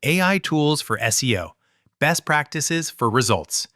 AI tools for SEO, best practices for results.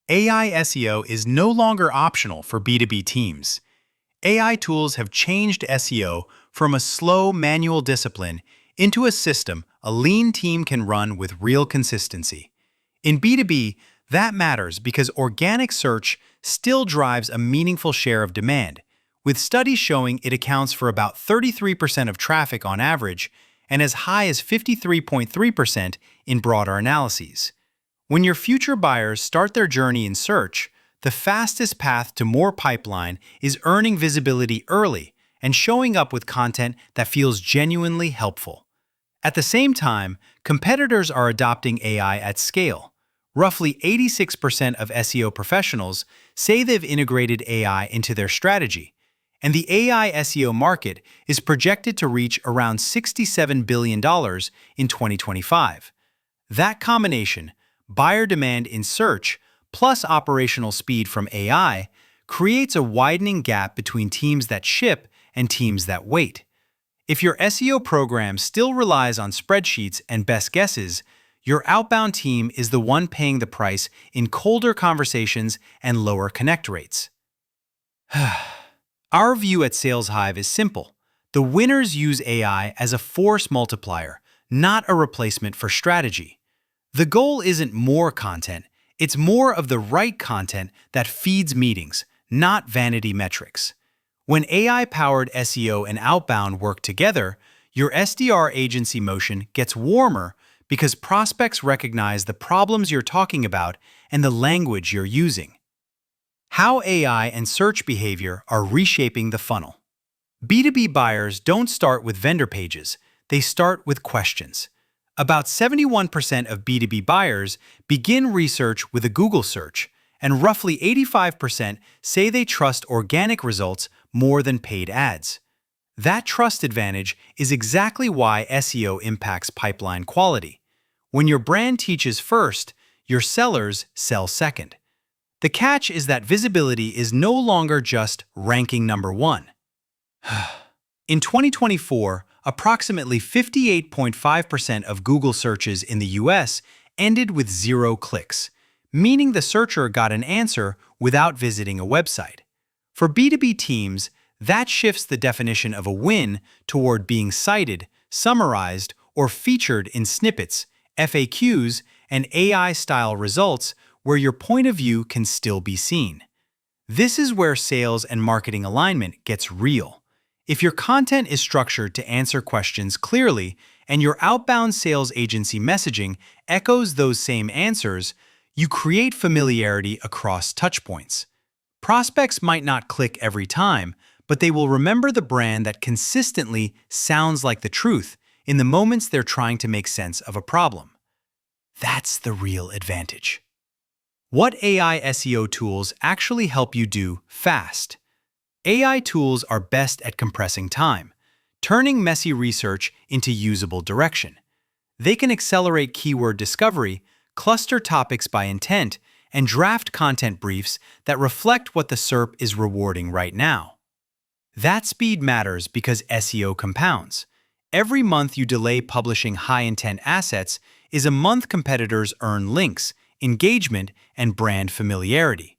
AI SEO is no longer optional for B2B teams. AI tools have changed SEO from a slow manual discipline into a system a lean team can run with real consistency. In B2B, that matters because organic search still drives a meaningful share of demand, with studies showing it accounts for about 33% of traffic on average and as high as 53.3% in broader analyses. When your future buyers start their journey in search, the fastest path to more pipeline is earning visibility early and showing up with content that feels genuinely helpful. At the same time, competitors are adopting AI at scale. Roughly 86% of SEO professionals say they've integrated AI into their strategy, and the AI SEO market is projected to reach around $67 billion in 2025. That combination, buyer demand in search plus operational speed from AI, creates a widening gap between teams that ship and teams that wait. If your SEO program still relies on spreadsheets and best guesses, your outbound team is the one paying the price in colder conversations and lower connect rates. Our view at SalesHive is simple. The winners use AI as a force multiplier, not a replacement for strategy. The goal isn't more content, it's more of the right content that feeds meetings, not vanity metrics. When AI-powered SEO and outbound work together, your SDR agency motion gets warmer because prospects recognize the problems you're talking about and the language you're using. How AI and search behavior are reshaping the funnel. B2B buyers don't start with vendor pages, they start with questions. About 71% of B2B buyers begin research with a Google search, and roughly 85% say they trust organic results more than paid ads. That trust advantage is exactly why SEO impacts pipeline quality. When your brand teaches first, your sellers sell second. The catch is that visibility is no longer just ranking number one. In 2024, approximately 58.5% of Google searches in the US ended with 0 clicks, meaning the searcher got an answer without visiting a website. For B2B teams, that shifts the definition of a win toward being cited, summarized, or featured in snippets, FAQs, and AI-style results where your point of view can still be seen. This is where sales and marketing alignment gets real. If your content is structured to answer questions clearly and your outbound sales agency messaging echoes those same answers, you create familiarity across touchpoints. Prospects might not click every time, but they will remember the brand that consistently sounds like the truth in the moments they're trying to make sense of a problem. That's the real advantage. What AI SEO tools actually help you do fast? AI tools are best at compressing time, turning messy research into usable direction. They can accelerate keyword discovery, cluster topics by intent, and draft content briefs that reflect what the SERP is rewarding right now. That speed matters because SEO compounds. Every month you delay publishing high-intent assets is a month competitors earn links, engagement, and brand familiarity.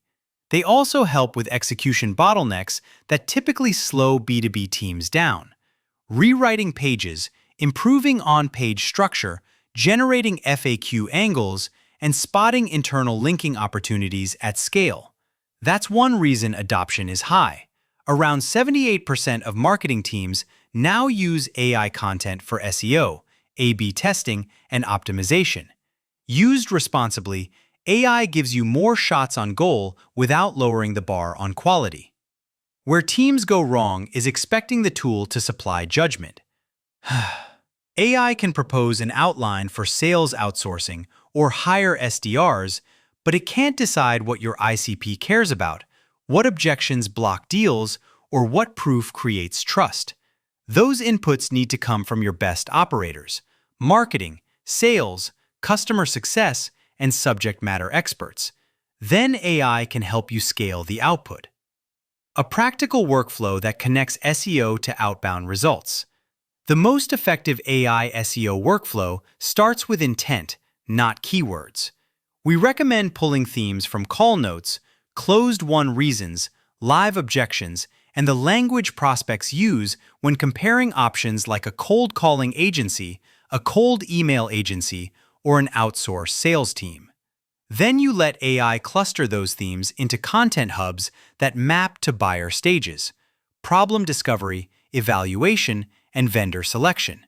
They also help with execution bottlenecks that typically slow B2B teams down. Rewriting pages, improving on-page structure, generating FAQ angles, and spotting internal linking opportunities at scale. That's one reason adoption is high. Around 78% of marketing teams now use AI content for SEO, A/B testing, and optimization. Used responsibly, AI gives you more shots on goal without lowering the bar on quality. Where teams go wrong is expecting the tool to supply judgment. AI can propose an outline for sales outsourcing or hire SDRs, but it can't decide what your ICP cares about, what objections block deals, or what proof creates trust. Those inputs need to come from your best operators, marketing, sales, customer success, and subject matter experts. Then AI can help you scale the output. A practical workflow that connects SEO to outbound results. The most effective AI SEO workflow starts with intent, not keywords. We recommend pulling themes from call notes, closed-won reasons, live objections, and the language prospects use when comparing options like a cold calling agency, a cold email agency, or an outsourced sales team. Then you let AI cluster those themes into content hubs that map to buyer stages: problem discovery, evaluation, and vendor selection.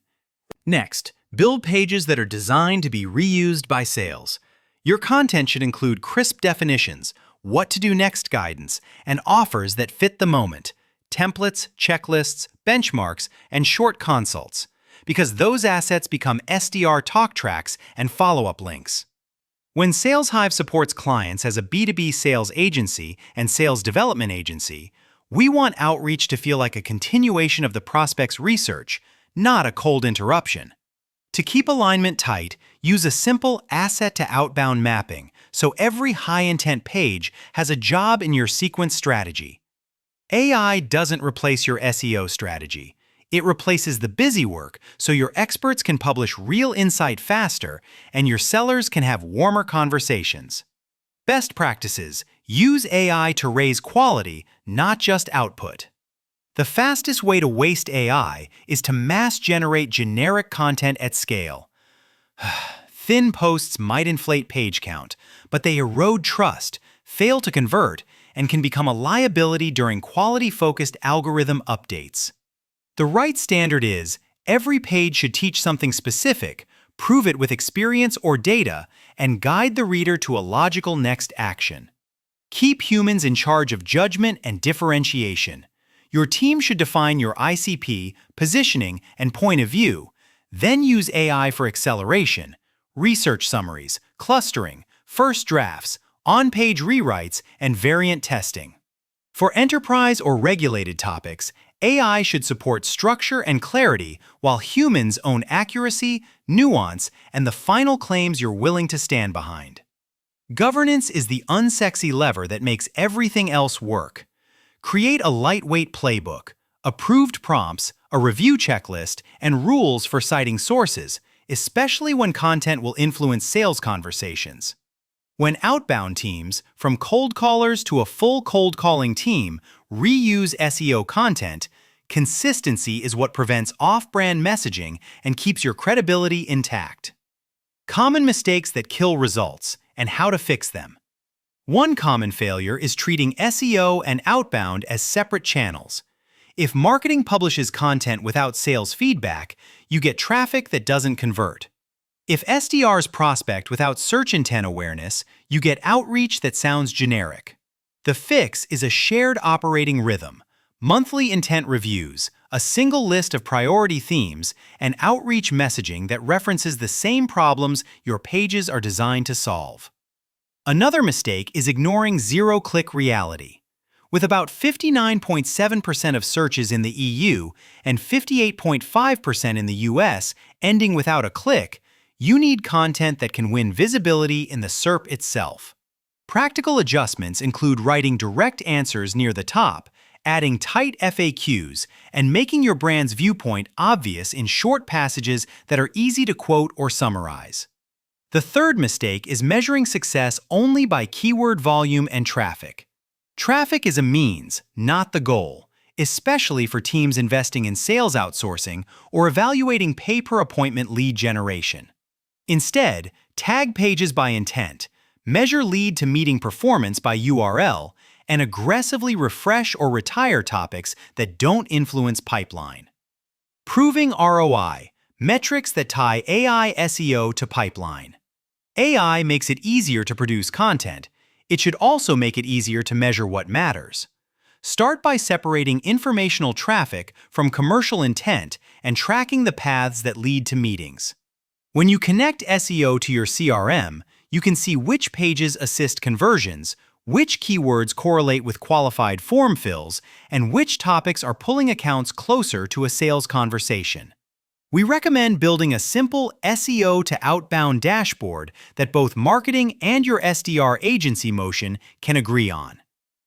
Next, build pages that are designed to be reused by sales. Your content should include crisp definitions, what to do next guidance, and offers that fit the moment: templates, checklists, benchmarks, and short consults, because those assets become SDR talk tracks and follow-up links. When SalesHive supports clients as a B2B sales agency and sales development agency, we want outreach to feel like a continuation of the prospect's research, not a cold interruption. To keep alignment tight, use a simple asset-to-outbound mapping so every high-intent page has a job in your sequence strategy. AI doesn't replace your SEO strategy. It replaces the busy work so your experts can publish real insight faster and your sellers can have warmer conversations. Best practices: use AI to raise quality, not just output. The fastest way to waste AI is to mass-generate generic content at scale. Thin posts might inflate page count, but they erode trust, fail to convert, and can become a liability during quality-focused algorithm updates. The right standard is, every page should teach something specific, prove it with experience or data, and guide the reader to a logical next action. Keep humans in charge of judgment and differentiation. Your team should define your ICP, positioning, and point of view, then use AI for acceleration, research summaries, clustering, first drafts, on-page rewrites, and variant testing. For enterprise or regulated topics, AI should support structure and clarity while humans own accuracy, nuance, and the final claims you're willing to stand behind. Governance is the unsexy lever that makes everything else work. Create a lightweight playbook, approved prompts, a review checklist, and rules for citing sources, especially when content will influence sales conversations. When outbound teams, from cold callers to a full cold calling team, reuse SEO content, consistency is what prevents off-brand messaging and keeps your credibility intact. Common mistakes that kill results and how to fix them. One common failure is treating SEO and outbound as separate channels. If marketing publishes content without sales feedback, you get traffic that doesn't convert. If SDRs prospect without search intent awareness, you get outreach that sounds generic. The fix is a shared operating rhythm: monthly intent reviews, a single list of priority themes, and outreach messaging that references the same problems your pages are designed to solve. Another mistake is ignoring zero-click reality. With about 59.7% of searches in the EU and 58.5% in the US ending without a click, you need content that can win visibility in the SERP itself. Practical adjustments include writing direct answers near the top, adding tight FAQs, and making your brand's viewpoint obvious in short passages that are easy to quote or summarize. The third mistake is measuring success only by keyword volume and traffic. Traffic is a means, not the goal, especially for teams investing in sales outsourcing or evaluating pay-per-appointment lead generation. Instead, tag pages by intent, measure lead-to-meeting performance by URL, and aggressively refresh or retire topics that don't influence pipeline. Proving ROI, metrics that tie AI SEO to pipeline. AI makes it easier to produce content. It should also make it easier to measure what matters. Start by separating informational traffic from commercial intent and tracking the paths that lead to meetings. When you connect SEO to your CRM, you can see which pages assist conversions, which keywords correlate with qualified form fills, and which topics are pulling accounts closer to a sales conversation. We recommend building a simple SEO to outbound dashboard that both marketing and your SDR agency motion can agree on.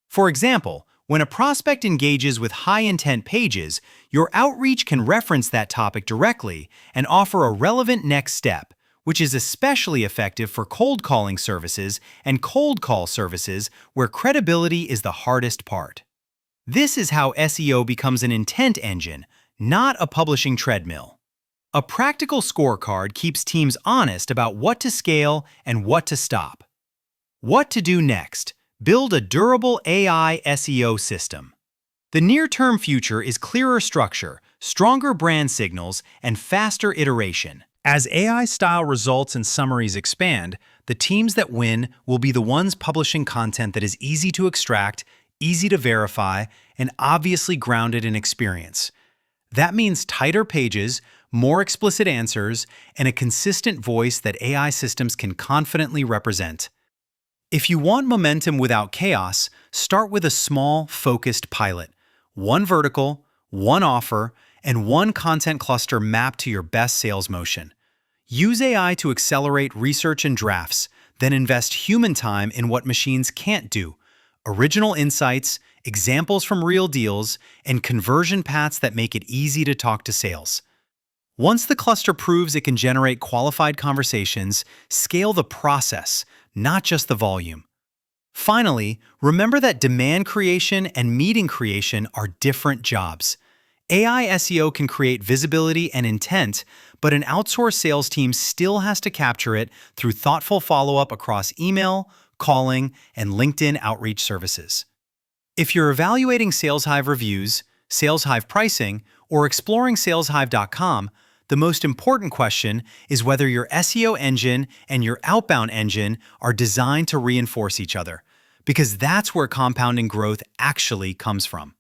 For example, When a prospect engages with high-intent pages, your outreach can reference that topic directly and offer a relevant next step, which is especially effective for cold calling services and cold call services where credibility is the hardest part. This is how SEO becomes an intent engine, not a publishing treadmill. A practical scorecard keeps teams honest about what to scale and what to stop. What to do next? Build a durable AI SEO system. The near-term future is clearer structure, stronger brand signals, and faster iteration. As AI-style results and summaries expand, the teams that win will be the ones publishing content that is easy to extract, easy to verify, and obviously grounded in experience. That means tighter pages, more explicit answers, and a consistent voice that AI systems can confidently represent. If you want momentum without chaos, start with a small, focused pilot. One vertical, one offer, and one content cluster mapped to your best sales motion. Use AI to accelerate research and drafts, then invest human time in what machines can't do. Original insights, examples from real deals, and conversion paths that make it easy to talk to sales. Once the cluster proves it can generate qualified conversations, scale the process, not just the volume. Finally, remember that demand creation and meeting creation are different jobs. AI SEO can create visibility and intent, but an outsourced sales team still has to capture it through thoughtful follow-up across email, calling, and LinkedIn outreach services. If you're evaluating SalesHive reviews, SalesHive pricing, or exploring SalesHive.com, the most important question is whether your SEO engine and your outbound engine are designed to reinforce each other, because that's where compounding growth actually comes from.